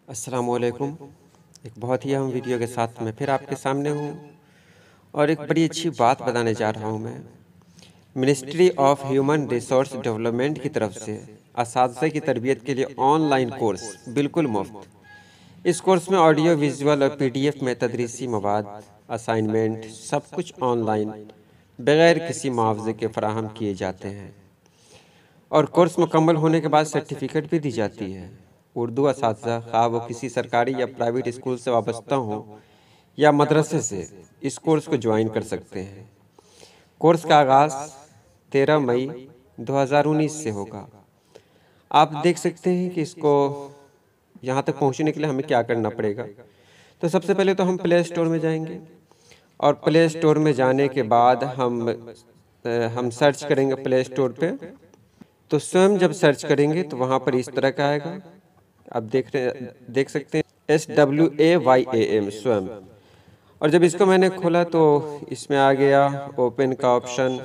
अस्सलामुअलैकुम। एक बहुत ही अहम वीडियो के साथ मैं फिर आपके सामने हूँ और एक बड़ी अच्छी बात बताने जा रहा हूँ मैं। Ministry of human resource development की तरफ से असातिज़ा की तरबियत के लिए ऑनलाइन कोर्स बिल्कुल मुफ्त। इस कोर्स में ऑडियो विजुअल और पीडीएफ में तदरीसी मवाद, असाइनमेंट सब कुछ ऑनलाइन बग़ैर किसी मुआवजे के फ़राहम किए जाते हैं और कोर्स मुकम्मल होने के बाद सर्टिफिकेट भी दी जाती है। उर्दू असातिज़ा ख़्वाह वो किसी सरकारी या प्राइवेट स्कूल से वाबस्ता हों या मदरसे से इस कोर्स को ज्वाइन कर सकते हैं। कोर्स का आगाज़ 13 मई 2019 से होगा। आप देख सकते हैं कि इसको यहाँ तक पहुँचने के लिए हमें क्या करना पड़ेगा। तो सबसे पहले तो हम प्ले स्टोर में जाएंगे और प्ले स्टोर में जाने के बाद हम सर्च करेंगे प्ले स्टोर पे। तो स्वयं जब सर्च करेंगे तो वहाँ पर इस तरह का आएगा। आप देख सकते हैं SWAYAM स्वयं। और जब इसको मैंने खोला तो इसमें आ गया ओपन का ऑप्शन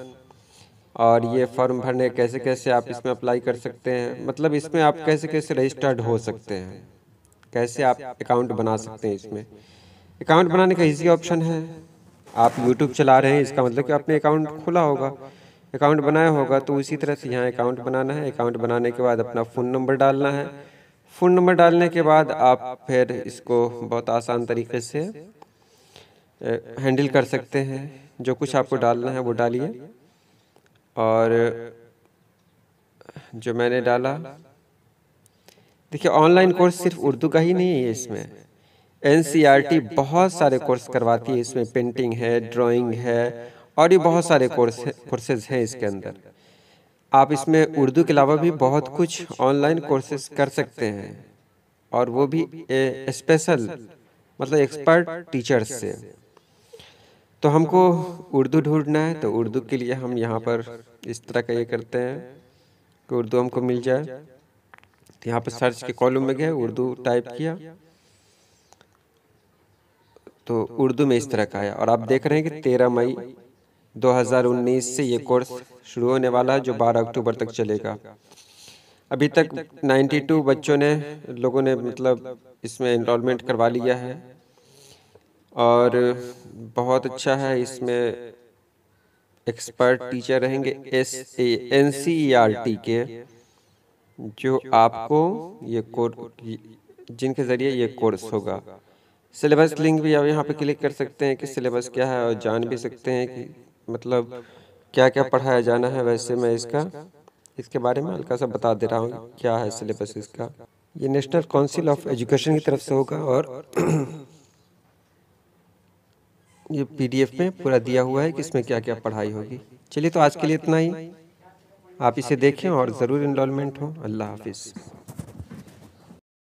और ये फॉर्म भरने कैसे कैसे आप इसमें अप्लाई कर सकते हैं, मतलब इसमें आप कैसे कैसे रजिस्टर्ड हो सकते हैं, कैसे आप अकाउंट बना सकते हैं। इसमें अकाउंट बनाने का इजी ऑप्शन है। आप यूट्यूब चला रहे हैं, इसका मतलब कि आपने अकाउंट खोला होगा, अकाउंट बनाया होगा। तो उसी तरह से यहाँ अकाउंट बनाना है। अकाउंट बनाने के बाद अपना फ़ोन नंबर डालना है। फ़ोन नंबर डालने के बाद आप फिर इसको बहुत आसान तरीके से हैंडल कर सकते हैं। जो कुछ आपको डालना है वो डालिए। और जो मैंने डाला, देखिए ऑनलाइन कोर्स सिर्फ उर्दू का ही नहीं है, इसमें NCERT बहुत सारे कोर्स करवाती है। इसमें पेंटिंग है, ड्राइंग है और भी बहुत सारे कोर्सेज हैं इसके अंदर। आप इसमें उर्दू के अलावा भी बहुत कुछ ऑनलाइन कोर्सेज कर सकते हैं और वो भी स्पेशल मतलब एक्सपर्ट टीचर्स से। तो हमको उर्दू ढूंढना है, तो उर्दू के लिए हम यहाँ पर इस तरह का ये करते हैं कि उर्दू हमको मिल जाए। तो यहाँ पर सर्च के कॉलम में गए, उर्दू टाइप किया तो उर्दू में इस तरह का आया। और आप देख रहे हैं कि 13 मई 2019 से ये कोर्स शुरू होने वाला है, जो 12 अक्टूबर तक चलेगा। अभी तक 92 बच्चों ने लोगों ने मतलब इसमें एनरोलमेंट करवा लिया है और बहुत अच्छा है। इसमें एक्सपर्ट टीचर रहेंगे NCERT के, जो आपको ये जिनके ज़रिए ये कोर्स होगा। सिलेबस लिंक भी आप यहाँ पे क्लिक कर सकते हैं कि सिलेबस क्या है और जान भी सकते हैं कि मतलब क्या क्या पढ़ाया जाना है। वैसे मैं इसके बारे में हल्का सा बता दे रहा हूँ क्या है सिलेबस इसका। ये नेशनल काउंसिल ऑफ एजुकेशन की तरफ से होगा और ये PDF में पूरा दिया हुआ है कि इसमें क्या क्या पढ़ाई होगी। चलिए, तो आज के लिए इतना ही। आप इसे देखें और ज़रूर इनरोलमेंट हो। अल्लाह हाफिज़।